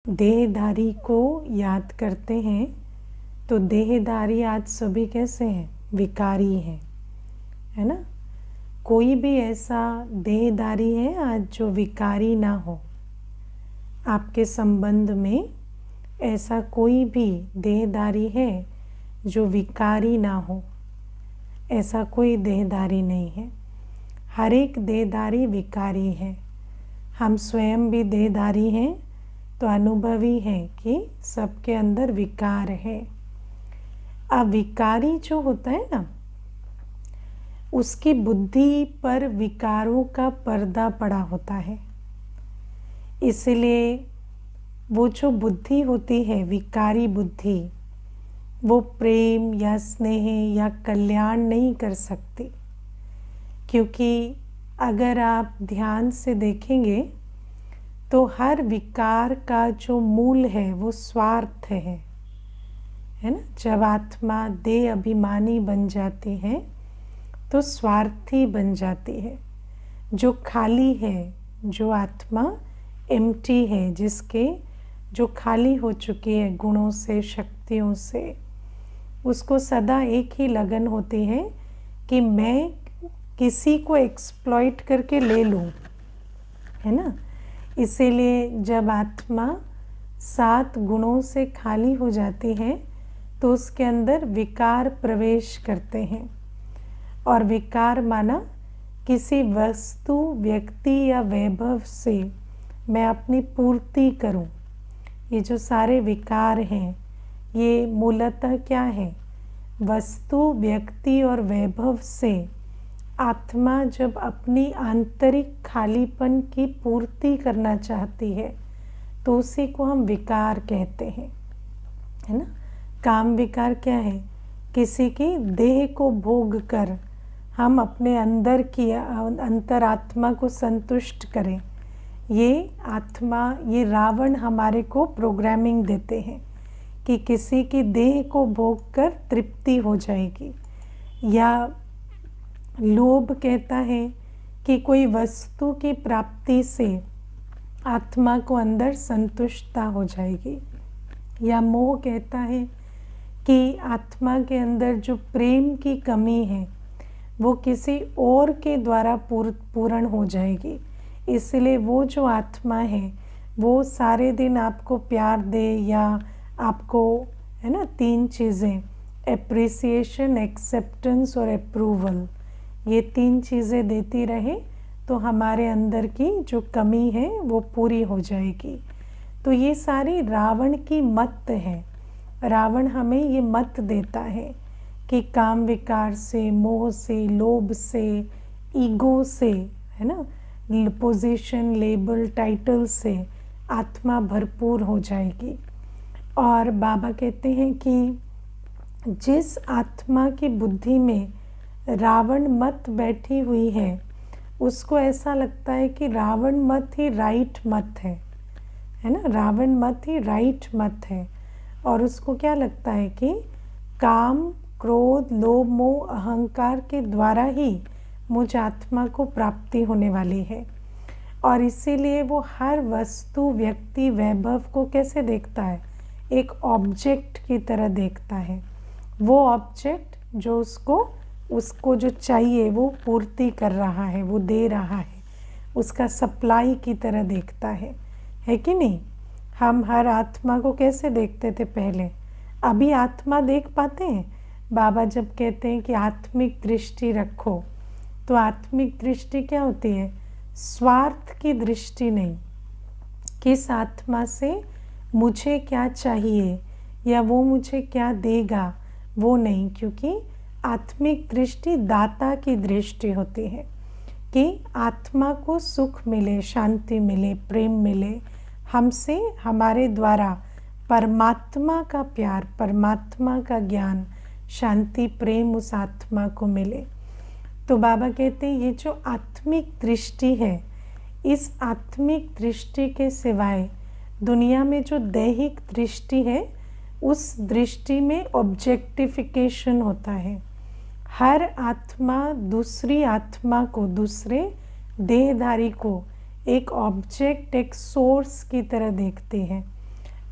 देहधारी को याद करते हैं तो देहधारी आज सभी कैसे हैं? विकारी हैं, है ना। कोई भी ऐसा देहधारी है आज जो विकारी ना हो। आपके संबंध में ऐसा कोई भी देहधारी है जो विकारी ना हो, ऐसा कोई देहधारी नहीं है। हर एक देहधारी विकारी है। हम स्वयं भी देहधारी हैं तो अनुभवी है कि सबके अंदर विकार है। अब विकारी जो होता है ना, उसकी बुद्धि पर विकारों का पर्दा पड़ा होता है। इसलिए वो जो बुद्धि होती है, विकारी बुद्धि, वो प्रेम या स्नेह या कल्याण नहीं कर सकती। क्योंकि अगर आप ध्यान से देखेंगे तो हर विकार का जो मूल है वो स्वार्थ है ना। जब आत्मा देह अभिमानी बन जाती है तो स्वार्थी बन जाती है। जो खाली है, जो आत्मा एम्प्टी है, जिसके जो खाली हो चुकी है गुणों से, शक्तियों से, उसको सदा एक ही लगन होती है कि मैं किसी को एक्सप्लॉइट करके ले लूं, है ना। इसीलिए जब आत्मा 7 गुणों से खाली हो जाती है तो उसके अंदर विकार प्रवेश करते हैं। और विकार माना किसी वस्तु, व्यक्ति या वैभव से मैं अपनी पूर्ति करूं। ये जो सारे विकार हैं ये मूलतः क्या है? वस्तु, व्यक्ति और वैभव से आत्मा जब अपनी आंतरिक खालीपन की पूर्ति करना चाहती है तो उसी को हम विकार कहते हैं, है ना। काम विकार क्या है? किसी की देह को भोग कर हम अपने अंदर की अंतरात्मा को संतुष्ट करें। ये आत्मा, ये रावण हमारे को प्रोग्रामिंग देते हैं कि किसी की देह को भोग कर तृप्ति हो जाएगी। या लोभ कहता है कि कोई वस्तु की प्राप्ति से आत्मा को अंदर संतुष्टता हो जाएगी। या मोह कहता है कि आत्मा के अंदर जो प्रेम की कमी है वो किसी और के द्वारा पूर्ण हो जाएगी। इसलिए वो जो आत्मा है वो सारे दिन आपको प्यार दे या आपको, है ना, 3 चीज़ें, एप्रिसिएशन, एक्सेप्टेंस और अप्रूवल, ये 3 चीज़ें देती रहे तो हमारे अंदर की जो कमी है वो पूरी हो जाएगी। तो ये सारी रावण की मत है। रावण हमें ये मत देता है कि काम विकार से, मोह से, लोभ से, ईगो से, है ना, पोजीशन, लेबल, टाइटल से आत्मा भरपूर हो जाएगी। और बाबा कहते हैं कि जिस आत्मा की बुद्धि में रावण मत बैठी हुई है उसको ऐसा लगता है कि रावण मत ही राइट मत है ना। रावण मत ही राइट मत है। और उसको क्या लगता है कि काम, क्रोध, लोभ, मोह, अहंकार के द्वारा ही मुझ आत्मा को प्राप्ति होने वाली है। और इसीलिए वो हर वस्तु, व्यक्ति, वैभव को कैसे देखता है? एक ऑब्जेक्ट की तरह देखता है। वो ऑब्जेक्ट जो उसको जो चाहिए वो पूर्ति कर रहा है, वो दे रहा है, उसका सप्लाई की तरह देखता है कि नहीं। हम हर आत्मा को कैसे देखते थे पहले? अभी आत्मा देख पाते हैं? बाबा जब कहते हैं कि आत्मिक दृष्टि रखो, तो आत्मिक दृष्टि क्या होती है? स्वार्थ की दृष्टि नहीं। किस आत्मा से मुझे क्या चाहिए या वो मुझे क्या देगा, वो नहीं। क्योंकि आत्मिक दृष्टि दाता की दृष्टि होती है कि आत्मा को सुख मिले, शांति मिले, प्रेम मिले, हमसे, हमारे द्वारा परमात्मा का प्यार, परमात्मा का ज्ञान, शांति, प्रेम उस आत्मा को मिले। तो बाबा कहते हैं ये जो आत्मिक दृष्टि है, इस आत्मिक दृष्टि के सिवाय दुनिया में जो दैहिक दृष्टि है उस दृष्टि में ऑब्जेक्टिफिकेशन होता है। हर आत्मा दूसरी आत्मा को, दूसरे देहधारी को एक ऑब्जेक्ट, एक सोर्स की तरह देखते हैं।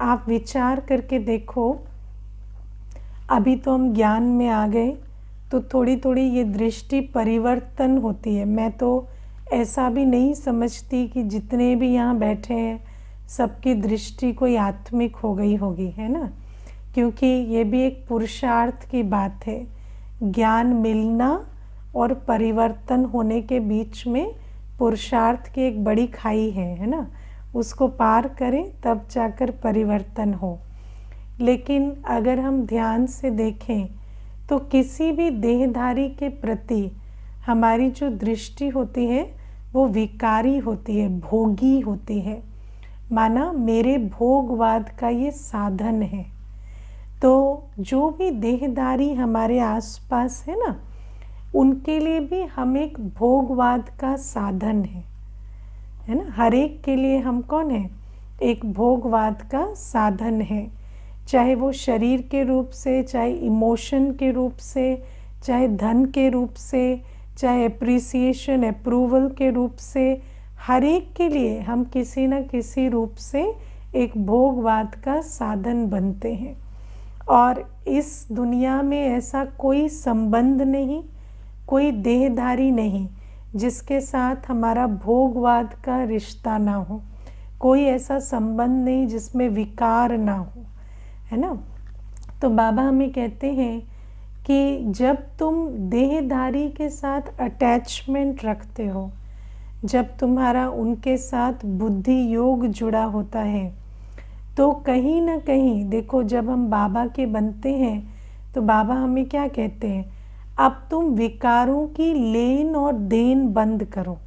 आप विचार करके देखो, अभी तो हम ज्ञान में आ गए तो थोड़ी थोड़ी ये दृष्टि परिवर्तन होती है। मैं तो ऐसा भी नहीं समझती कि जितने भी यहाँ बैठे हैं सबकी दृष्टि कोई आत्मिक हो गई होगी, है ना, क्योंकि ये भी एक पुरुषार्थ की बात है। ज्ञान मिलना और परिवर्तन होने के बीच में पुरुषार्थ की एक बड़ी खाई है ना, उसको पार करें तब जाकर परिवर्तन हो। लेकिन अगर हम ध्यान से देखें तो किसी भी देहधारी के प्रति हमारी जो दृष्टि होती है वो विकारी होती है, भोगी होती है, माना मेरे भोगवाद का ये साधन है। तो जो भी देहधारी हमारे आसपास है ना, उनके लिए भी हम एक भोगवाद का साधन है ना। हर एक के लिए हम कौन है? एक भोगवाद का साधन है, चाहे वो शरीर के रूप से, चाहे इमोशन के रूप से, चाहे धन के रूप से, चाहे एप्रिसिएशन अप्रूवल के रूप से। हर एक के लिए हम किसी न किसी रूप से एक भोगवाद का साधन बनते हैं। और इस दुनिया में ऐसा कोई संबंध नहीं, कोई देहधारी नहीं जिसके साथ हमारा भोगवाद का रिश्ता ना हो, कोई ऐसा संबंध नहीं जिसमें विकार ना हो, है ना। तो बाबा हमें कहते हैं कि जब तुम देहधारी के साथ अटैचमेंट रखते हो, जब तुम्हारा उनके साथ बुद्धि योग जुड़ा होता है, तो कहीं ना कहीं देखो, जब हम बाबा के बनते हैं तो बाबा हमें क्या कहते हैं? अब तुम विकारों की लेन और देन बंद करो,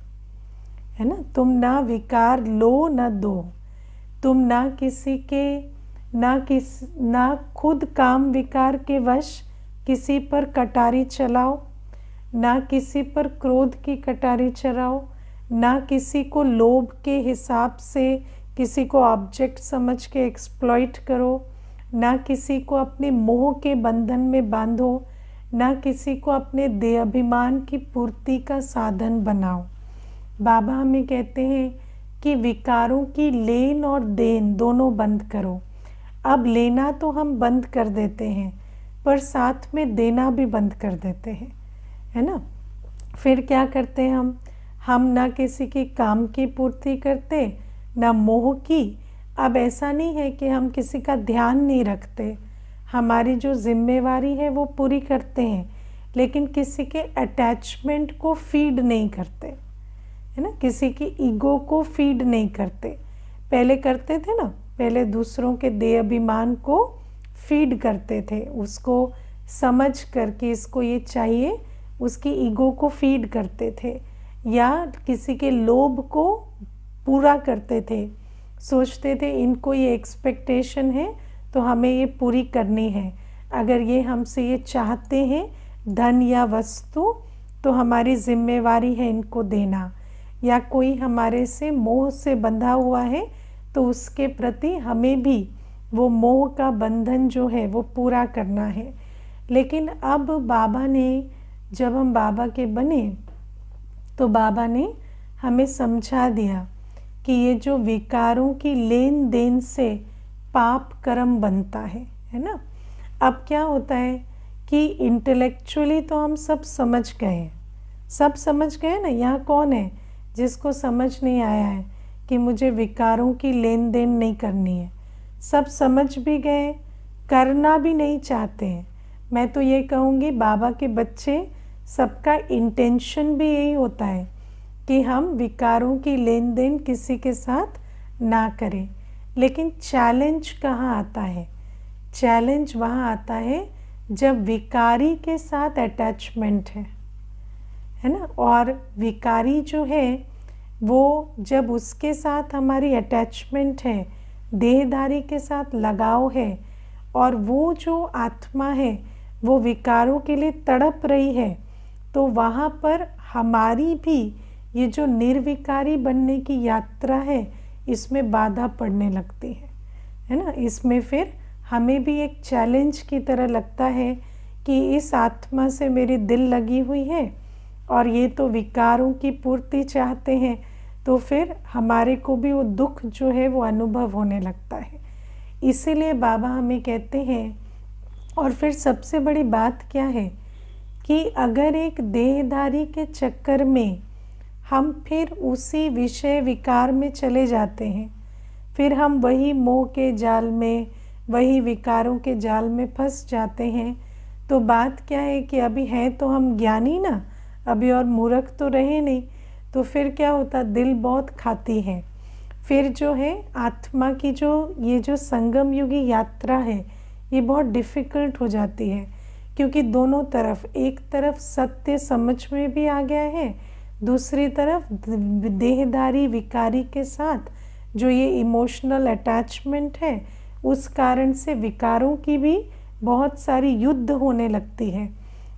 है ना। तुम ना विकार लो ना दो, तुम ना किसी के ना खुद काम विकार के वश किसी पर कटारी चलाओ, ना किसी पर क्रोध की कटारी चलाओ, ना किसी को लोभ के हिसाब से किसी को ऑब्जेक्ट समझ के एक्सप्लॉइट करो, ना किसी को अपने मोह के बंधन में बांधो, ना किसी को अपने देहाभिमान की पूर्ति का साधन बनाओ। बाबा हमें कहते हैं कि विकारों की लेन और देन दोनों बंद करो। अब लेना तो हम बंद कर देते हैं, पर साथ में देना भी बंद कर देते हैं, है ना। फिर क्या करते हैं हम ना किसी की काम की पूर्ति करते, ना मोह की। अब ऐसा नहीं है कि हम किसी का ध्यान नहीं रखते, हमारी जो जिम्मेवारी है वो पूरी करते हैं, लेकिन किसी के अटैचमेंट को फीड नहीं करते, है ना, किसी की ईगो को फीड नहीं करते। पहले करते थे ना, पहले दूसरों के देह अभिमान को फीड करते थे, उसको समझ करके इसको ये चाहिए, उसकी ईगो को फीड करते थे, या किसी के लोभ को पूरा करते थे, सोचते थे इनको ये एक्सपेक्टेशन है तो हमें ये पूरी करनी है, अगर ये हमसे ये चाहते हैं धन या वस्तु तो हमारी जिम्मेवारी है इनको देना, या कोई हमारे से मोह से बंधा हुआ है तो उसके प्रति हमें भी वो मोह का बंधन जो है वो पूरा करना है। लेकिन अब बाबा ने, जब हम बाबा के बने तो बाबा ने हमें समझा दिया कि ये जो विकारों की लेन देन से पाप कर्म बनता है ना। अब क्या होता है कि इंटेलेक्चुअली तो हम सब समझ गए हैं, सब समझ गए ना। यहाँ कौन है जिसको समझ नहीं आया है कि मुझे विकारों की लेन देन नहीं करनी है? सब समझ भी गए, करना भी नहीं चाहते हैं। मैं तो ये कहूँगी बाबा के बच्चे सबका इंटेंशन भी यही होता है कि हम विकारों की लेन देन किसी के साथ ना करें। लेकिन चैलेंज कहाँ आता है? चैलेंज वहाँ आता है जब विकारी के साथ अटैचमेंट है ना। और विकारी जो है वो जब उसके साथ हमारी अटैचमेंट है, देहधारी के साथ लगाव है, और वो जो आत्मा है वो विकारों के लिए तड़प रही है, तो वहाँ पर हमारी भी ये जो निर्विकारी बनने की यात्रा है इसमें बाधा पड़ने लगती है ना। इसमें फिर हमें भी एक चैलेंज की तरह लगता है कि इस आत्मा से मेरी दिल लगी हुई है और ये तो विकारों की पूर्ति चाहते हैं, तो फिर हमारे को भी वो दुख जो है वो अनुभव होने लगता है। इसीलिए बाबा हमें कहते हैं। और फिर सबसे बड़ी बात क्या है कि अगर एक देहधारी के चक्कर में हम फिर उसी विषय विकार में चले जाते हैं, फिर हम वही मोह के जाल में, वही विकारों के जाल में फंस जाते हैं, तो बात क्या है कि अभी है तो हम ज्ञानी ना, अभी और मूर्ख तो रहे नहीं। तो फिर क्या होता, दिल बहुत खाती है। फिर जो है आत्मा की ये जो संगम युगी यात्रा है, ये बहुत डिफ़िकल्ट हो जाती है, क्योंकि दोनों तरफ, एक तरफ सत्य समझ में भी आ गया है, दूसरी तरफ देहधारी विकारी के साथ जो ये इमोशनल अटैचमेंट है, उस कारण से विकारों की भी बहुत सारी युद्ध होने लगती है,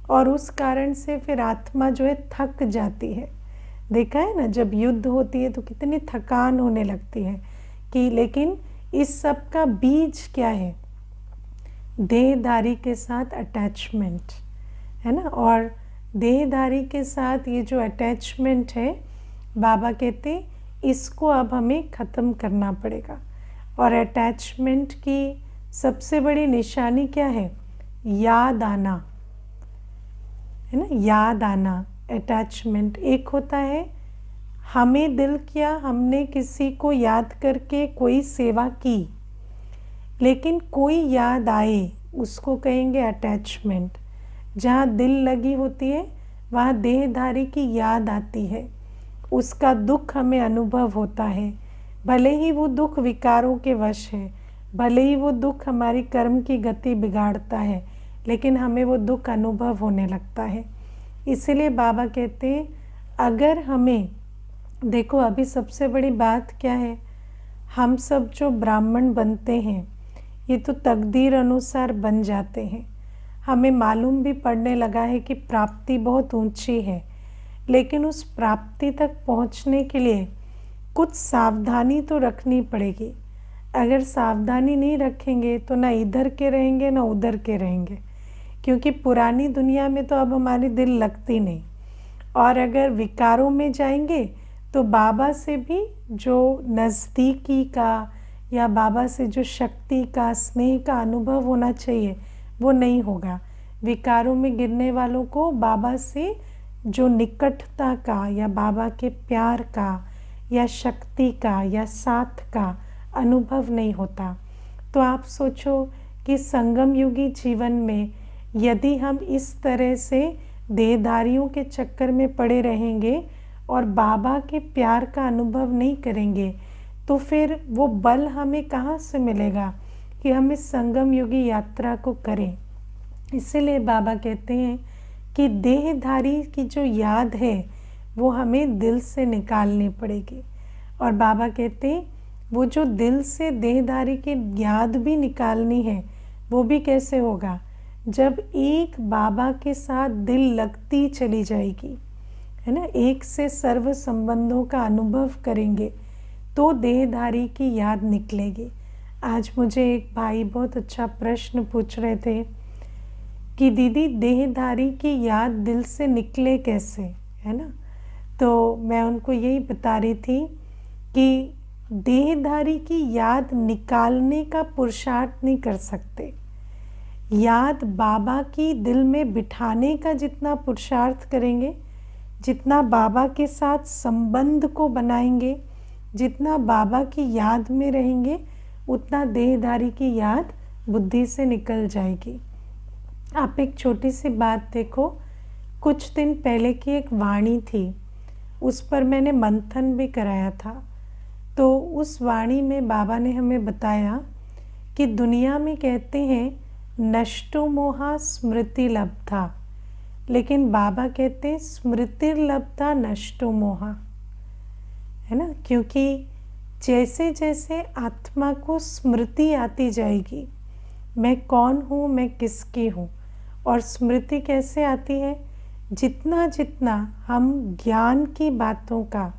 और उस कारण से फिर आत्मा जो है थक जाती है। देखा है ना, जब युद्ध होती है तो कितनी थकान होने लगती है कि, लेकिन इस सब का बीज क्या है, देहधारी के साथ अटैचमेंट है ना। और देहधारी के साथ ये जो अटैचमेंट है, बाबा कहते इसको अब हमें ख़त्म करना पड़ेगा। और अटैचमेंट की सबसे बड़ी निशानी क्या है, याद आना है ना, याद आना। अटैचमेंट एक होता है, हमें दिल किया, हमने किसी को याद करके कोई सेवा की, लेकिन कोई याद आए उसको कहेंगे अटैचमेंट। जहाँ दिल लगी होती है वहाँ देहधारी की याद आती है, उसका दुख हमें अनुभव होता है, भले ही वो दुख विकारों के वश है, भले ही वो दुख हमारी कर्म की गति बिगाड़ता है, लेकिन हमें वो दुख अनुभव होने लगता है। इसलिए बाबा कहते हैं, अगर हमें, देखो अभी सबसे बड़ी बात क्या है, हम सब जो ब्राह्मण बनते हैं ये तो तकदीर अनुसार बन जाते हैं। हमें मालूम भी पड़ने लगा है कि प्राप्ति बहुत ऊंची है, लेकिन उस प्राप्ति तक पहुंचने के लिए कुछ सावधानी तो रखनी पड़ेगी। अगर सावधानी नहीं रखेंगे तो ना इधर के रहेंगे ना उधर के रहेंगे, क्योंकि पुरानी दुनिया में तो अब हमारी दिल लगती नहीं। और अगर विकारों में जाएंगे तो बाबा से भी जो नज़दीकी का या बाबा से जो शक्ति का, स्नेह का अनुभव होना चाहिए, वो नहीं होगा। विकारों में गिरने वालों को बाबा से जो निकटता का या बाबा के प्यार का या शक्ति का या साथ का अनुभव नहीं होता। तो आप सोचो कि संगम युगी जीवन में यदि हम इस तरह से देहधारियों के चक्कर में पड़े रहेंगे और बाबा के प्यार का अनुभव नहीं करेंगे, तो फिर वो बल हमें कहाँ से मिलेगा कि हम इस संगम युगी यात्रा को करें। इसीलिए बाबा कहते हैं कि देहधारी की जो याद है वो हमें दिल से निकालनी पड़ेगी। और बाबा कहते हैं वो जो दिल से देहधारी की याद भी निकालनी है, वो भी कैसे होगा, जब एक बाबा के साथ दिल लगती चली जाएगी, है ना, एक से सर्व संबंधों का अनुभव करेंगे तो देहधारी की याद निकलेगी। आज मुझे एक भाई बहुत अच्छा प्रश्न पूछ रहे थे कि दीदी देहधारी की याद दिल से निकले कैसे, है ना। तो मैं उनको यही बता रही थी कि देहधारी की याद निकालने का पुरुषार्थ नहीं कर सकते। याद बाबा की दिल में बिठाने का जितना पुरुषार्थ करेंगे, जितना बाबा के साथ संबंध को बनाएंगे, जितना बाबा की याद में रहेंगे, उतना देहधारी की याद बुद्धि से निकल जाएगी। आप एक छोटी सी बात देखो, कुछ दिन पहले की एक वाणी थी, उस पर मैंने मंथन भी कराया था। तो उस वाणी में बाबा ने हमें बताया कि दुनिया में कहते हैं नष्टो मोहा स्मृति लब्धा, लेकिन बाबा कहते हैं स्मृति लब्धा नष्टो मोहा, है ना। क्योंकि जैसे जैसे आत्मा को स्मृति आती जाएगी, मैं कौन हूँ, मैं किसकी हूँ, और स्मृति कैसे आती है, जितना जितना हम ज्ञान की बातों का,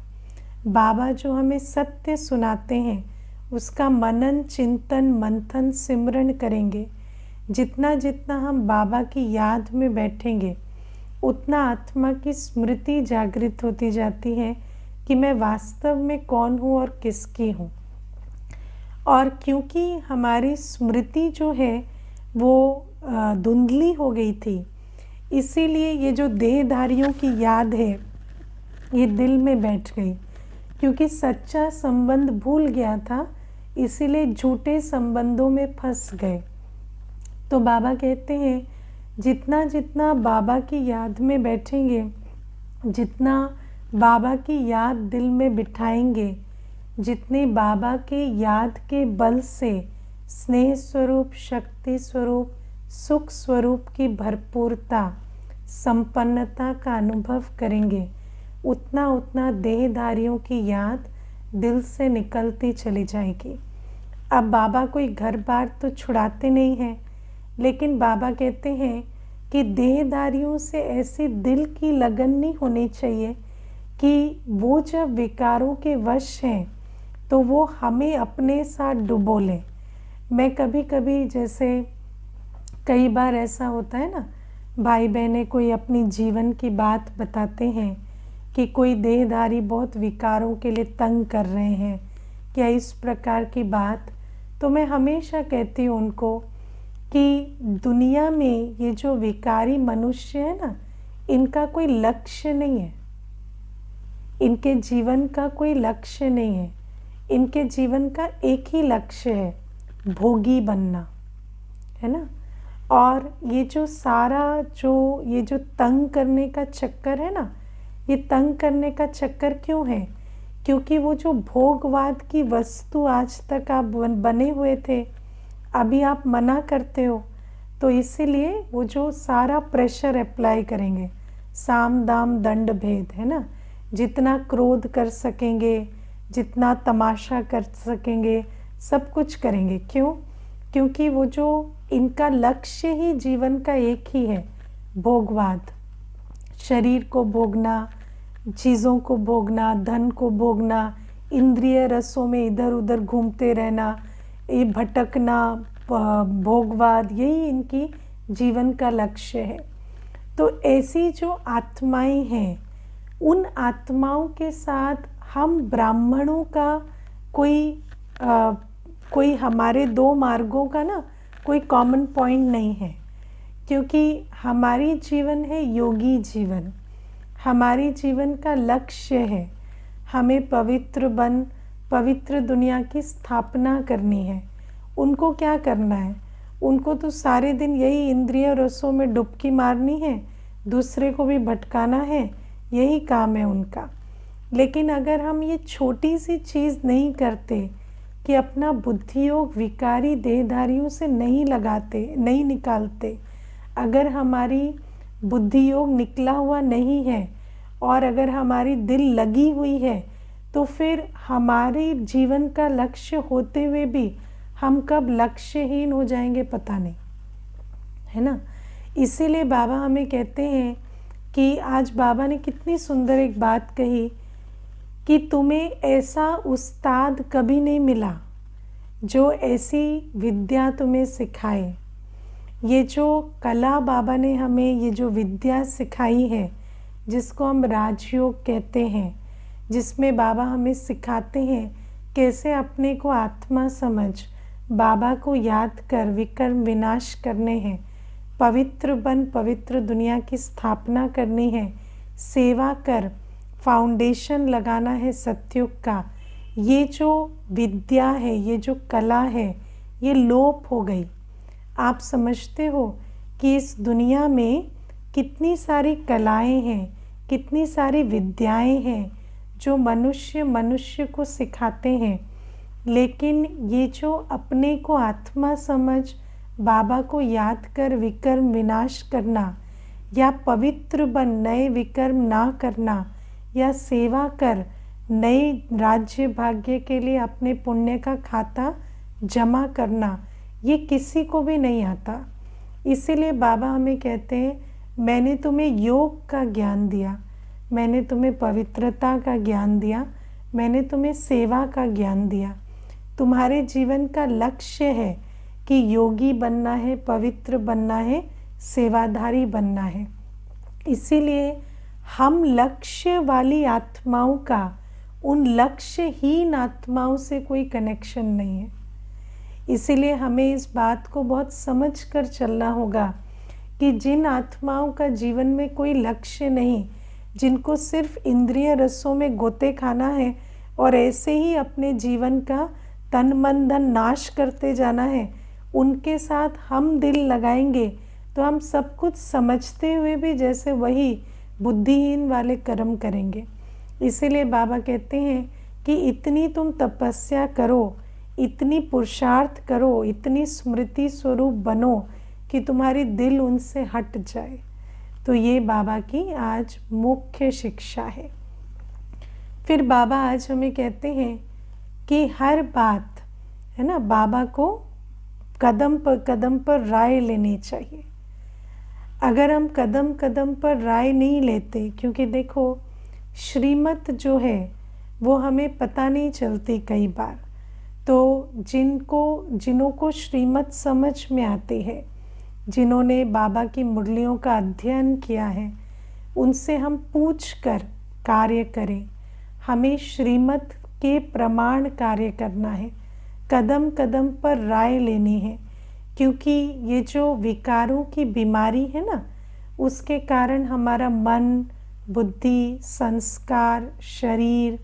बाबा जो हमें सत्य सुनाते हैं, उसका मनन चिंतन मंथन सिमरन करेंगे, जितना जितना हम बाबा की याद में बैठेंगे, उतना आत्मा की स्मृति जागृत होती जाती है कि मैं वास्तव में कौन हूँ और किसकी हूँ। और क्योंकि हमारी स्मृति जो है वो धुंधली हो गई थी, इसीलिए ये जो देहधारियों की याद है ये दिल में बैठ गई। क्योंकि सच्चा संबंध भूल गया था, इसीलिए झूठे संबंधों में फंस गए। तो बाबा कहते हैं जितना जितना बाबा की याद में बैठेंगे, जितना बाबा की याद दिल में बिठाएंगे, जितने बाबा के याद के बल से स्नेह स्वरूप, शक्ति स्वरूप, सुख स्वरूप की भरपूरता, संपन्नता का अनुभव करेंगे, उतना उतना देहधारियों की याद दिल से निकलती चली जाएगी। अब बाबा कोई घर बार तो छुड़ाते नहीं हैं, लेकिन बाबा कहते हैं कि देहधारियों से ऐसी दिल की लगन नहीं होनी चाहिए कि वो जब विकारों के वश हैं तो वो हमें अपने साथ डुबो लें। मैं कभी कभी, जैसे कई बार ऐसा होता है ना, भाई बहनें कोई अपनी जीवन की बात बताते हैं कि कोई देहधारी बहुत विकारों के लिए तंग कर रहे हैं, क्या इस प्रकार की बात। तो मैं हमेशा कहती हूँ उनको कि दुनिया में ये जो विकारी मनुष्य है ना, इनका कोई लक्ष्य नहीं है, इनके जीवन का कोई लक्ष्य नहीं है। इनके जीवन का एक ही लक्ष्य है, भोगी बनना, है ना। और ये जो सारा ये जो तंग करने का चक्कर है ना, ये तंग करने का चक्कर क्यों है? क्योंकि वो जो भोगवाद की वस्तु आज तक आप बने हुए थे, अभी आप मना करते हो, तो इसीलिए वो जो सारा प्रेशर अप्लाई करेंगे, साम दाम दंड भेद, है ना। जितना क्रोध कर सकेंगे, जितना तमाशा कर सकेंगे, सब कुछ करेंगे। क्यों? क्योंकि वो जो इनका लक्ष्य ही जीवन का एक ही है, भोगवाद। शरीर को भोगना, चीज़ों को भोगना, धन को भोगना, इंद्रिय रसों में इधर उधर घूमते रहना, ये भटकना, भोगवाद, यही इनकी जीवन का लक्ष्य है। तो ऐसी जो आत्माएं हैं, उन आत्माओं के साथ हम ब्राह्मणों का कोई हमारे दो मार्गों का ना कोई कॉमन पॉइंट नहीं है। क्योंकि हमारी जीवन है योगी जीवन, हमारी जीवन का लक्ष्य है हमें पवित्र दुनिया की स्थापना करनी है। उनको क्या करना है? उनको तो सारे दिन यही इंद्रिय रसों में डुबकी मारनी है, दूसरे को भी भटकाना है, यही काम है उनका। लेकिन अगर हम ये छोटी सी चीज़ नहीं करते कि अपना बुद्धि योग विकारी देहधारियों से नहीं लगाते, नहीं निकालते, अगर हमारी बुद्धि योग निकला हुआ नहीं है और अगर हमारी दिल लगी हुई है, तो फिर हमारे जीवन का लक्ष्य होते हुए भी हम कब लक्ष्यहीन हो जाएंगे पता नहीं, है ना। इसीलिए बाबा हमें कहते हैं कि आज बाबा ने कितनी सुंदर एक बात कही कि तुम्हें ऐसा उस्ताद कभी नहीं मिला जो ऐसी विद्या तुम्हें सिखाए। ये जो कला बाबा ने हमें, ये जो विद्या सिखाई है, जिसको हम राजयोग कहते हैं, जिसमें बाबा हमें सिखाते हैं कैसे अपने को आत्मा समझ, बाबा को याद कर विकर्म विनाश करने हैं, पवित्र बन पवित्र दुनिया की स्थापना करनी है, सेवा कर, फाउंडेशन लगाना है सतयुग का। ये जो विद्या है, ये जो कला है, ये लोप हो गई। आप समझते हो कि इस दुनिया में कितनी सारी कलाएं हैं, कितनी सारी विद्याएं हैं जो मनुष्य को सिखाते हैं, लेकिन ये जो अपने को आत्मा समझ, बाबा को याद कर विकर्म विनाश करना, या पवित्र बन नए विकर्म ना करना, या सेवा कर नए राज्य भाग्य के लिए अपने पुण्य का खाता जमा करना, ये किसी को भी नहीं आता। इसीलिए बाबा हमें कहते हैं, मैंने तुम्हें योग का ज्ञान दिया, मैंने तुम्हें पवित्रता का ज्ञान दिया, मैंने तुम्हें सेवा का ज्ञान दिया। तुम्हारे जीवन का लक्ष्य है कि योगी बनना है, पवित्र बनना है, सेवाधारी बनना है। इसीलिए हम लक्ष्य वाली आत्माओं का उन लक्ष्यहीन आत्माओं से कोई कनेक्शन नहीं है। इसीलिए हमें इस बात को बहुत समझ कर चलना होगा कि जिन आत्माओं का जीवन में कोई लक्ष्य नहीं, जिनको सिर्फ इंद्रिय रसों में गोते खाना है और ऐसे ही अपने जीवन का तन मन धन नाश करते जाना है, उनके साथ हम दिल लगाएंगे तो हम सब कुछ समझते हुए भी जैसे वही बुद्धिहीन वाले कर्म करेंगे। इसीलिए बाबा कहते हैं कि इतनी तुम तपस्या करो, इतनी पुरुषार्थ करो, इतनी स्मृति स्वरूप बनो कि तुम्हारी दिल उनसे हट जाए। तो ये बाबा की आज मुख्य शिक्षा है। फिर बाबा आज हमें कहते हैं कि हर बात है ना, बाबा को कदम पर राय लेनी चाहिए। अगर हम कदम कदम पर राय नहीं लेते, क्योंकि देखो श्रीमत जो है वो हमें पता नहीं चलती कई बार, तो जिन्हों को श्रीमत समझ में आती है, जिन्होंने बाबा की मुरलियों का अध्ययन किया है, उनसे हम पूछ कर कार्य करें। हमें श्रीमत के प्रमाण कार्य करना है, कदम कदम पर राय लेनी है, क्योंकि ये जो विकारों की बीमारी है ना, उसके कारण हमारा मन, बुद्धि, संस्कार, शरीर,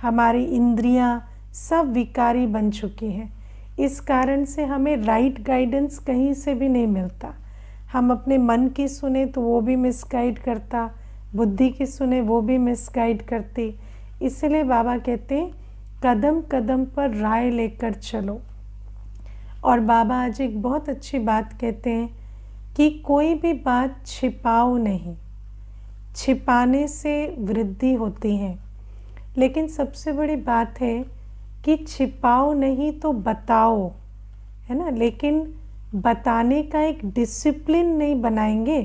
हमारी इंद्रियां सब विकारी बन चुकी हैं। इस कारण से हमें राइट गाइडेंस कहीं से भी नहीं मिलता। हम अपने मन की सुने तो वो भी मिसगाइड करता, बुद्धि की सुने वो भी मिसगाइड करती। इसलिए बाबा कहते हैं कदम कदम पर राय लेकर चलो। और बाबा आज एक बहुत अच्छी बात कहते हैं कि कोई भी बात छिपाओ नहीं, छिपाने से वृद्धि होती है। लेकिन सबसे बड़ी बात है कि छिपाओ नहीं तो बताओ, है ना। लेकिन बताने का एक डिसिप्लिन नहीं बनाएंगे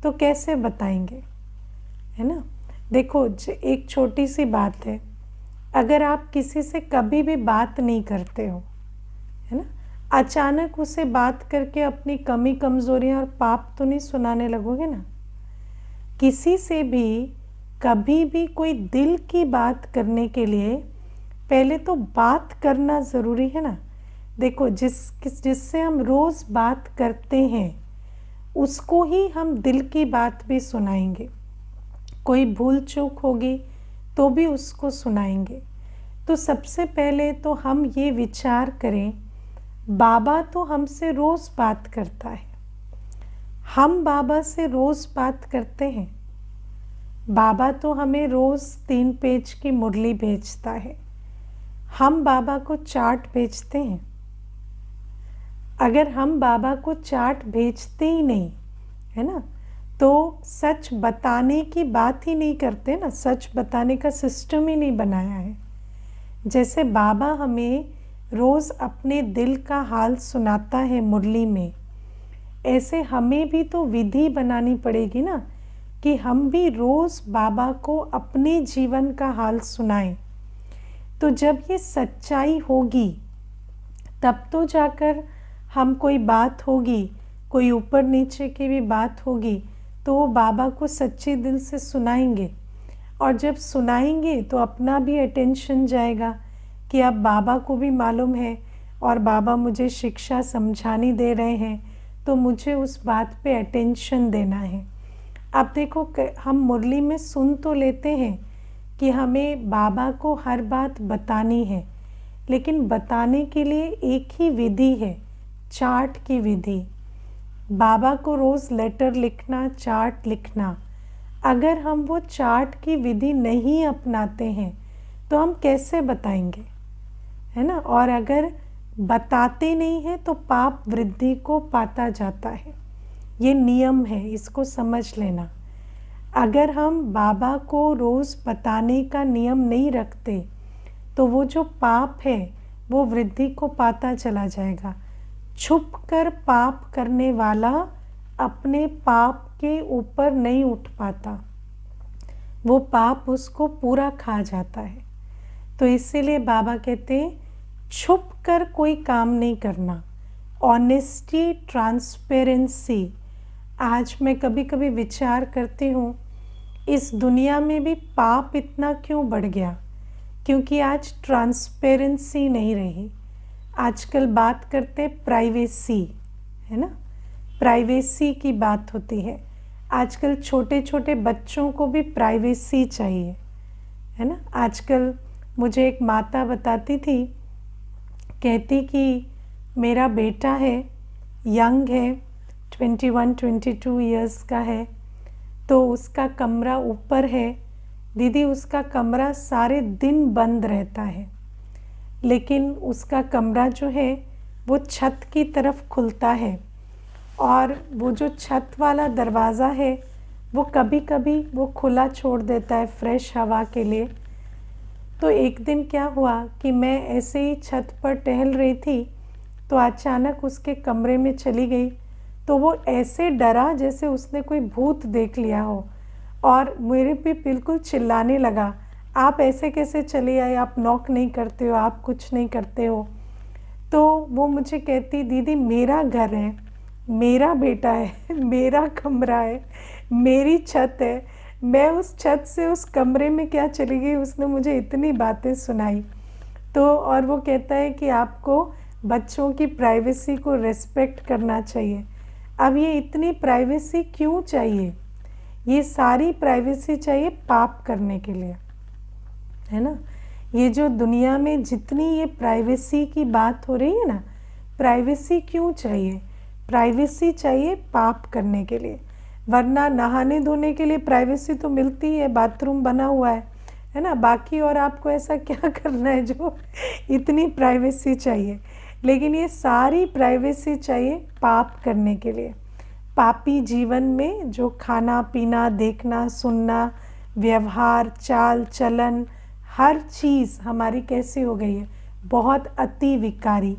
तो कैसे बताएंगे, है ना। देखो एक छोटी सी बात है, अगर आप किसी से कभी भी बात नहीं करते हो, है ना, अचानक उसे बात करके अपनी कमी कमजोरियां और पाप तो नहीं सुनाने लगोगे ना। किसी से भी कभी भी कोई दिल की बात करने के लिए पहले तो बात करना ज़रूरी है ना। देखो जिससे हम रोज़ बात करते हैं उसको ही हम दिल की बात भी सुनाएंगे। कोई भूल चूक होगी तो भी उसको सुनाएंगे। तो सबसे पहले तो हम ये विचार करें, बाबा तो हमसे रोज़ बात करता है, हम बाबा से रोज़ बात करते हैं। बाबा तो हमें रोज़ 3 पेज की मुरली भेजता है, हम बाबा को चार्ट भेजते हैं। अगर हम बाबा को चार्ट भेजते ही नहीं, है ना, तो सच बताने की बात ही नहीं करते ना, सच बताने का सिस्टम ही नहीं बनाया है। जैसे बाबा हमें रोज़ अपने दिल का हाल सुनाता है मुरली में, ऐसे हमें भी तो विधि बनानी पड़ेगी ना कि हम भी रोज़ बाबा को अपने जीवन का हाल सुनाएं। तो जब ये सच्चाई होगी तब तो जाकर हम कोई बात होगी, कोई ऊपर नीचे की भी बात होगी तो वो बाबा को सच्चे दिल से सुनाएंगे। और जब सुनाएंगे तो अपना भी अटेंशन जाएगा कि अब बाबा को भी मालूम है और बाबा मुझे शिक्षा समझानी दे रहे हैं, तो मुझे उस बात पे अटेंशन देना है। अब देखो हम मुरली में सुन तो लेते हैं कि हमें बाबा को हर बात बतानी है, लेकिन बताने के लिए एक ही विधि है, चार्ट की विधि। बाबा को रोज़ लेटर लिखना, चार्ट लिखना। अगर हम वो चार्ट की विधि नहीं अपनाते हैं तो हम कैसे बताएंगे, है ना। और अगर बताते नहीं हैं तो पाप वृद्धि को पाता जाता है, ये नियम है, इसको समझ लेना। अगर हम बाबा को रोज़ बताने का नियम नहीं रखते तो वो जो पाप है वो वृद्धि को पाता चला जाएगा। छुप कर पाप करने वाला अपने पाप के ऊपर नहीं उठ पाता, वो पाप उसको पूरा खा जाता है। तो इसीलिए बाबा कहते हैं छुप कर कोई काम नहीं करना, ऑनेस्टी, ट्रांसपेरेंसी। आज मैं कभी कभी विचार करती हूँ इस दुनिया में भी पाप इतना क्यों बढ़ गया, क्योंकि आज ट्रांसपेरेंसी नहीं रही। आजकल बात करते प्राइवेसी, है ना, प्राइवेसी की बात होती है। आजकल छोटे छोटे बच्चों को भी प्राइवेसी चाहिए, है ना। आजकल मुझे एक माता बताती थी, कहती कि मेरा बेटा है, यंग है, 21-22 इयर्स का है, तो उसका कमरा ऊपर है। दीदी उसका कमरा सारे दिन बंद रहता है, लेकिन उसका कमरा जो है वो छत की तरफ खुलता है, और वो जो छत वाला दरवाज़ा है वो कभी कभी वो खुला छोड़ देता है फ्रेश हवा के लिए। तो एक दिन क्या हुआ कि मैं ऐसे ही छत पर टहल रही थी, तो अचानक उसके कमरे में चली गई, तो वो ऐसे डरा जैसे उसने कोई भूत देख लिया हो, और मेरे पे बिल्कुल चिल्लाने लगा, आप ऐसे कैसे चले आए, आप नॉक नहीं करते हो, आप कुछ नहीं करते हो। तो वो मुझे कहती, दीदी मेरा घर है, मेरा बेटा है, मेरा कमरा है, मेरी छत है, मैं उस छत से उस कमरे में क्या चली गई। उसने मुझे इतनी बातें सुनाई। तो और वो कहता है कि आपको बच्चों की प्राइवेसी को रिस्पेक्ट करना चाहिए। अब ये इतनी प्राइवेसी क्यों चाहिए? ये सारी प्राइवेसी चाहिए पाप करने के लिए, है ना। ये जो दुनिया में जितनी ये प्राइवेसी की बात हो रही है ना, प्राइवेसी क्यों चाहिए? प्राइवेसी चाहिए पाप करने के लिए, वरना नहाने धोने के लिए प्राइवेसी तो मिलती है, बाथरूम बना हुआ है ना। बाकी और आपको ऐसा क्या करना है जो इतनी प्राइवेसी चाहिए? लेकिन ये सारी प्राइवेसी चाहिए पाप करने के लिए। पापी जीवन में जो खाना पीना, देखना सुनना, व्यवहार, चाल चलन, हर चीज़ हमारी कैसी हो गई है, बहुत अति विकारी,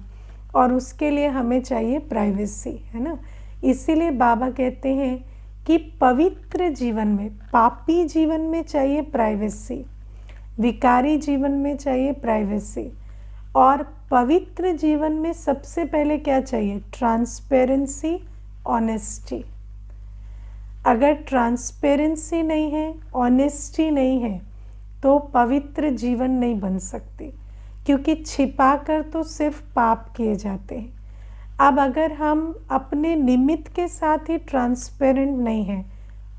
और उसके लिए हमें चाहिए प्राइवेसी, है ना। इसीलिए बाबा कहते हैं कि पवित्र जीवन में, पापी जीवन में चाहिए प्राइवेसी, विकारी जीवन में चाहिए प्राइवेसी, और पवित्र जीवन में सबसे पहले क्या चाहिए? Transparency, honesty. अगर ट्रांसपेरेंसी नहीं है, ऑनेस्टी नहीं है, तो पवित्र जीवन नहीं बन सकती, क्योंकि छिपाकर तो सिर्फ पाप किए जाते हैं। अब अगर हम अपने निमित्त के साथ ही ट्रांसपेरेंट नहीं हैं,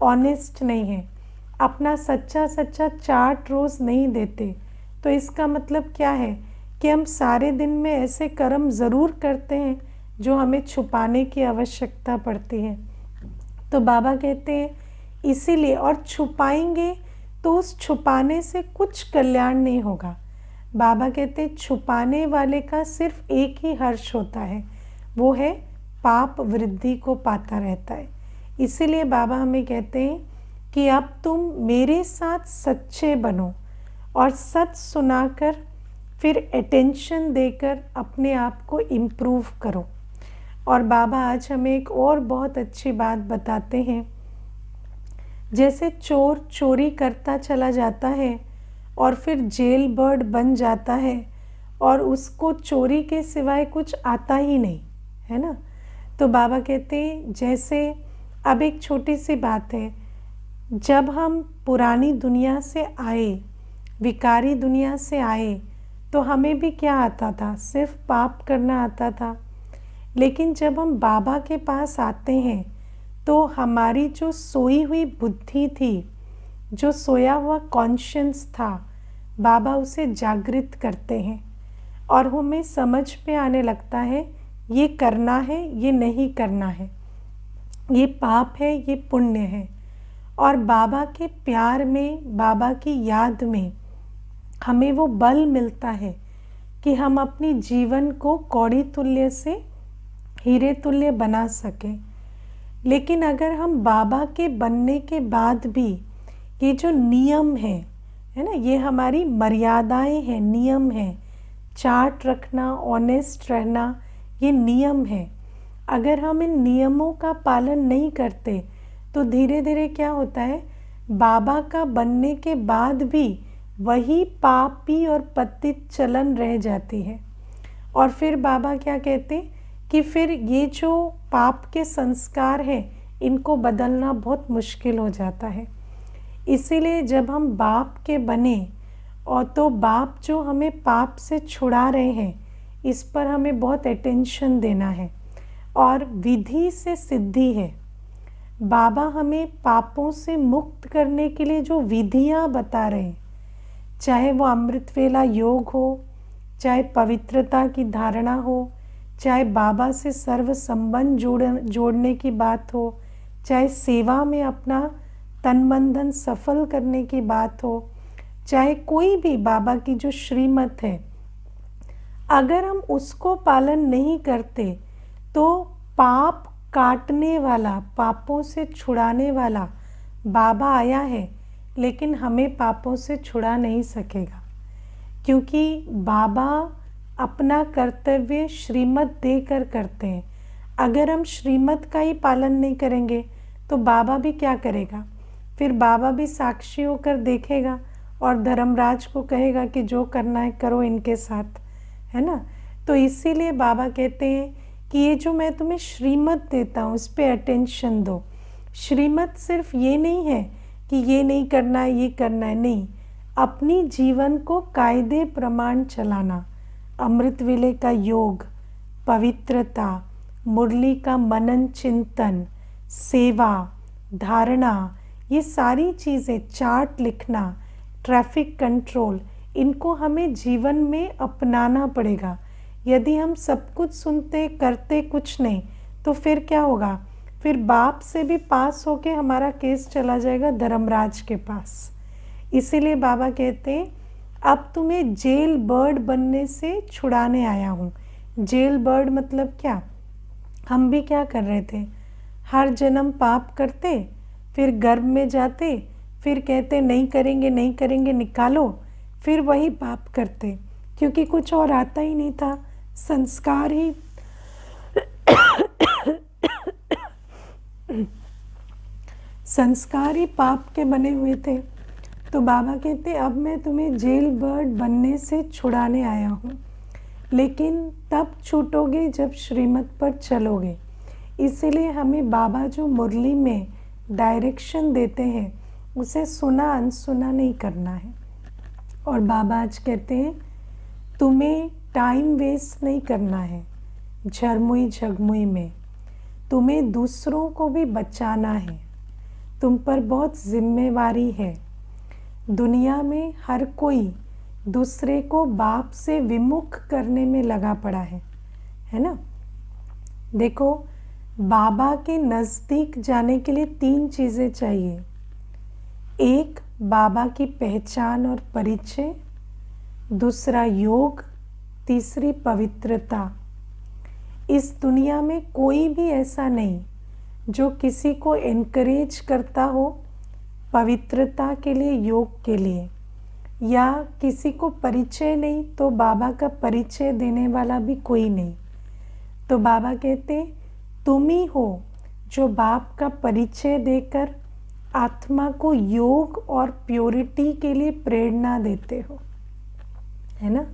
ऑनेस्ट नहीं हैं, अपना सच्चा सच्चा चार्ट रोज़ नहीं देते, तो इसका मतलब क्या है कि हम सारे दिन में ऐसे कर्म ज़रूर करते हैं जो हमें छुपाने की आवश्यकता पड़ती है। तो बाबा कहते हैं इसीलिए, और छुपाएंगे तो उस छुपाने से कुछ कल्याण नहीं होगा। बाबा कहते हैं छुपाने वाले का सिर्फ एक ही हर्ष होता है, वो है पाप वृद्धि को पाता रहता है। इसीलिए बाबा हमें कहते हैं कि अब तुम मेरे साथ सच्चे बनो, और सच सुनाकर फिर अटेंशन देकर अपने आप को इम्प्रूव करो। और बाबा आज हमें एक और बहुत अच्छी बात बताते हैं, जैसे चोर चोरी करता चला जाता है और फिर जेल बर्ड बन जाता है, और उसको चोरी के सिवाय कुछ आता ही नहीं, है ना। तो बाबा कहते हैं जैसे, अब एक छोटी सी बात है, जब हम पुरानी दुनिया से आए, विकारी दुनिया से आए, तो हमें भी क्या आता था? सिर्फ पाप करना आता था। लेकिन जब हम बाबा के पास आते हैं, तो हमारी जो सोई हुई बुद्धि थी, जो सोया हुआ कॉन्शियस था, बाबा उसे जागृत करते हैं, और हमें समझ में आने लगता है ये करना है, ये नहीं करना है, ये पाप है, ये पुण्य है। और बाबा के प्यार में, बाबा की याद में हमें वो बल मिलता है कि हम अपनी जीवन को कौड़ी तुल्य से हीरे तुल्य बना सकें। लेकिन अगर हम बाबा के बनने के बाद भी ये जो नियम है ना, ये हमारी मर्यादाएं हैं, नियम हैं, चार्ट रखना, ऑनेस्ट रहना, ये नियम है। अगर हम इन नियमों का पालन नहीं करते, तो धीरे धीरे क्या होता है, बाबा का बनने के बाद भी वही पापी और पतित चलन रह जाती है। और फिर बाबा क्या कहते कि फिर ये जो पाप के संस्कार हैं, इनको बदलना बहुत मुश्किल हो जाता है। इसीलिए जब हम बाप के बने, और तो बाप जो हमें पाप से छुड़ा रहे हैं, इस पर हमें बहुत अटेंशन देना है। और विधि से सिद्धि है। बाबा हमें पापों से मुक्त करने के लिए जो विधियां बता रहे हैं, चाहे वो अमृत वेला योग हो, चाहे पवित्रता की धारणा हो, चाहे बाबा से सर्व संबंध जोड़ने की बात हो, चाहे सेवा में अपना तन मन धन सफल करने की बात हो, चाहे कोई भी बाबा की जो श्रीमत है, अगर हम उसको पालन नहीं करते तो पाप काटने वाला, पापों से छुड़ाने वाला बाबा आया है, लेकिन हमें पापों से छुड़ा नहीं सकेगा, क्योंकि बाबा अपना कर्तव्य श्रीमत देकर करते हैं। अगर हम श्रीमत का ही पालन नहीं करेंगे तो बाबा भी क्या करेगा? फिर बाबा भी साक्षी होकर देखेगा और धर्मराज को कहेगा कि जो करना है करो इनके साथ, है ना। तो इसीलिए बाबा कहते हैं कि ये जो मैं तुम्हें श्रीमत देता हूँ इस पे अटेंशन दो। श्रीमत सिर्फ ये नहीं है कि ये नहीं करना है, ये करना है, नहीं। अपनी जीवन को कायदे प्रमाण चलाना, अमृत वेले का योग, पवित्रता, मुरली का मनन चिंतन, सेवा, धारणा, ये सारी चीज़ें, चार्ट लिखना, ट्रैफिक कंट्रोल, इनको हमें जीवन में अपनाना पड़ेगा। यदि हम सब कुछ सुनते करते कुछ नहीं तो फिर क्या होगा? फिर बाप से भी पास होके हमारा केस चला जाएगा धर्मराज के पास। इसीलिए बाबा कहते हैं अब तुम्हें जेल बर्ड बनने से छुड़ाने आया हूँ। जेल बर्ड मतलब क्या? हम भी क्या कर रहे थे? हर जन्म पाप करते, फिर गर्भ में जाते, फिर कहते नहीं करेंगे नहीं करेंगे, निकालो, फिर वही पाप करते, क्योंकि कुछ और आता ही नहीं था। संस्कार ही संस्कार ही पाप के बने हुए थे। तो बाबा कहते अब मैं तुम्हें जेल बर्ड बनने से छुड़ाने आया हूँ, लेकिन तब छूटोगे जब श्रीमत पर चलोगे। इसीलिए हमें बाबा जो मुरली में डायरेक्शन देते हैं उसे सुना अनसुना नहीं करना है। और बाबा आज कहते हैं तुम्हें टाइम वेस्ट नहीं करना है झरमुई झगमुई में, तुम्हें दूसरों को भी बचाना है, तुम पर बहुत जिम्मेवारी है। दुनिया में हर कोई दूसरे को बाप से विमुख करने में लगा पड़ा है ना। देखो, बाबा के नज़दीक जाने के लिए 3 चीज़ें चाहिए। एक, बाबा की पहचान और परिचय, दूसरा योग, तीसरी पवित्रता। इस दुनिया में कोई भी ऐसा नहीं जो किसी को एनकरेज करता हो पवित्रता के लिए, योग के लिए, या किसी को परिचय नहीं तो बाबा का परिचय देने वाला भी कोई नहीं। तो बाबा कहते तुम ही हो जो बाप का परिचय देकर आत्मा को योग और प्योरिटी के लिए प्रेरणा देते हो, है ना।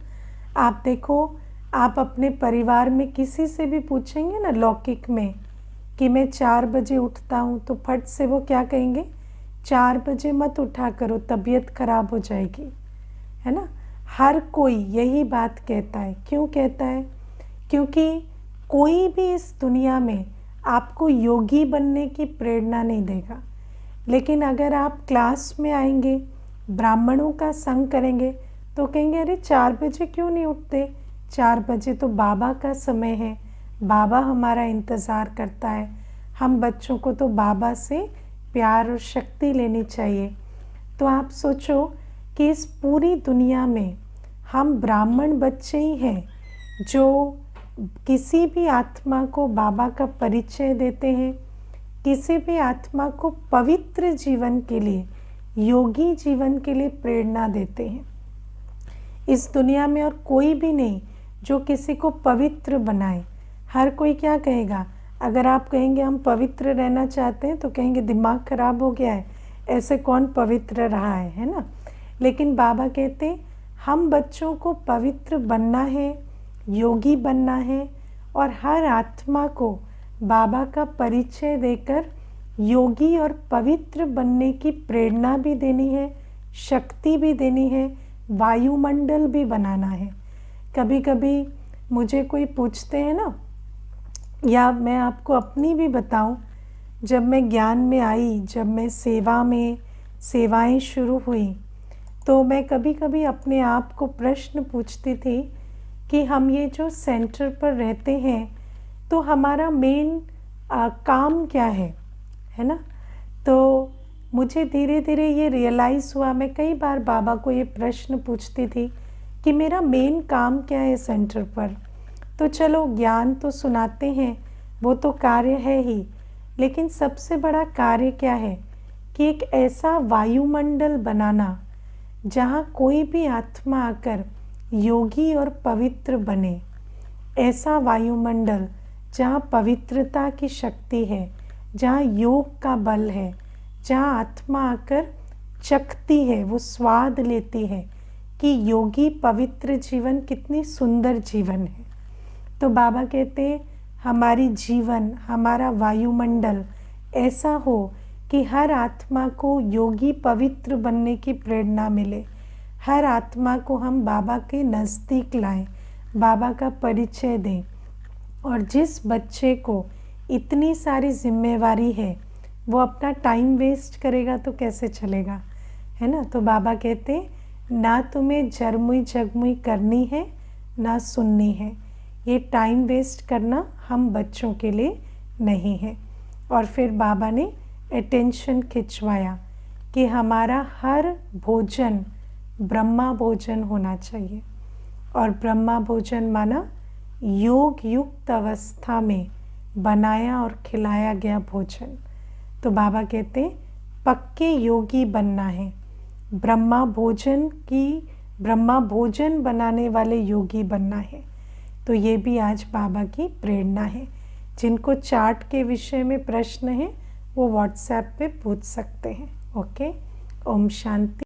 आप देखो, आप अपने परिवार में किसी से भी पूछेंगे ना लौकिक में कि मैं 4 बजे उठता हूँ, तो फट से वो क्या कहेंगे? 4 बजे मत उठा करो, तबीयत खराब हो जाएगी, है ना। हर कोई यही बात कहता है। क्यों कहता है? क्योंकि कोई भी इस दुनिया में आपको योगी बनने की प्रेरणा नहीं देगा। लेकिन अगर आप क्लास में आएंगे, ब्राह्मणों का संग करेंगे, तो कहेंगे अरे 4 बजे क्यों नहीं उठते? 4 बजे तो बाबा का समय है, बाबा हमारा इंतज़ार करता है। हम बच्चों को तो बाबा से प्यार और शक्ति लेनी चाहिए। तो आप सोचो कि इस पूरी दुनिया में हम ब्राह्मण बच्चे ही हैं जो किसी भी आत्मा को बाबा का परिचय देते हैं, किसी भी आत्मा को पवित्र जीवन के लिए, योगी जीवन के लिए प्रेरणा देते हैं। इस दुनिया में और कोई भी नहीं जो किसी को पवित्र बनाए। हर कोई क्या कहेगा? अगर आप कहेंगे हम पवित्र रहना चाहते हैं तो कहेंगे दिमाग खराब हो गया है, ऐसे कौन पवित्र रहा है ना। लेकिन बाबा कहते हम बच्चों को पवित्र बनना है, योगी बनना है, और हर आत्मा को बाबा का परिचय देकर योगी और पवित्र बनने की प्रेरणा भी देनी है, शक्ति भी देनी है, वायुमंडल भी बनाना है। कभी कभी मुझे कोई पूछते हैं ना, या मैं आपको अपनी भी बताऊं, जब मैं ज्ञान में आई, जब मैं सेवाएं शुरू हुई, तो मैं कभी कभी अपने आप को प्रश्न पूछती थी कि हम ये जो सेंटर पर रहते हैं तो हमारा मेन काम क्या है ना। तो मुझे धीरे धीरे ये रियलाइज़ हुआ, मैं कई बार बाबा को ये प्रश्न पूछती थी कि मेरा मेन काम क्या है सेंटर पर। तो चलो ज्ञान तो सुनाते हैं, वो तो कार्य है ही, लेकिन सबसे बड़ा कार्य क्या है कि एक ऐसा वायुमंडल बनाना जहाँ कोई भी आत्मा आकर योगी और पवित्र बने। ऐसा वायुमंडल जहाँ पवित्रता की शक्ति है, जहाँ योग का बल है, जहाँ आत्मा आकर चखती है, वो स्वाद लेती है कि योगी पवित्र जीवन कितनी सुंदर जीवन है। तो बाबा कहते हैं हमारी जीवन, हमारा वायुमंडल ऐसा हो कि हर आत्मा को योगी पवित्र बनने की प्रेरणा मिले, हर आत्मा को हम बाबा के नज़दीक लाएं, बाबा का परिचय दें। और जिस बच्चे को इतनी सारी जिम्मेवारी है वो अपना टाइम वेस्ट करेगा तो कैसे चलेगा, है ना। तो बाबा कहते हैं ना तुम्हें जरमुई जगमुई करनी है ना सुननी है, ये टाइम वेस्ट करना हम बच्चों के लिए नहीं है। और फिर बाबा ने अटेंशन खिंचवाया कि हमारा हर भोजन ब्रह्मा भोजन होना चाहिए। और ब्रह्मा भोजन माना योग युक्त अवस्था में बनाया और खिलाया गया भोजन। तो बाबा कहते पक्के योगी बनना है, ब्रह्मा भोजन बनाने वाले योगी बनना है। तो ये भी आज बाबा की प्रेरणा है। जिनको चार्ट के विषय में प्रश्न है वो व्हाट्सएप पे पूछ सकते हैं। ओके, ओम शांति।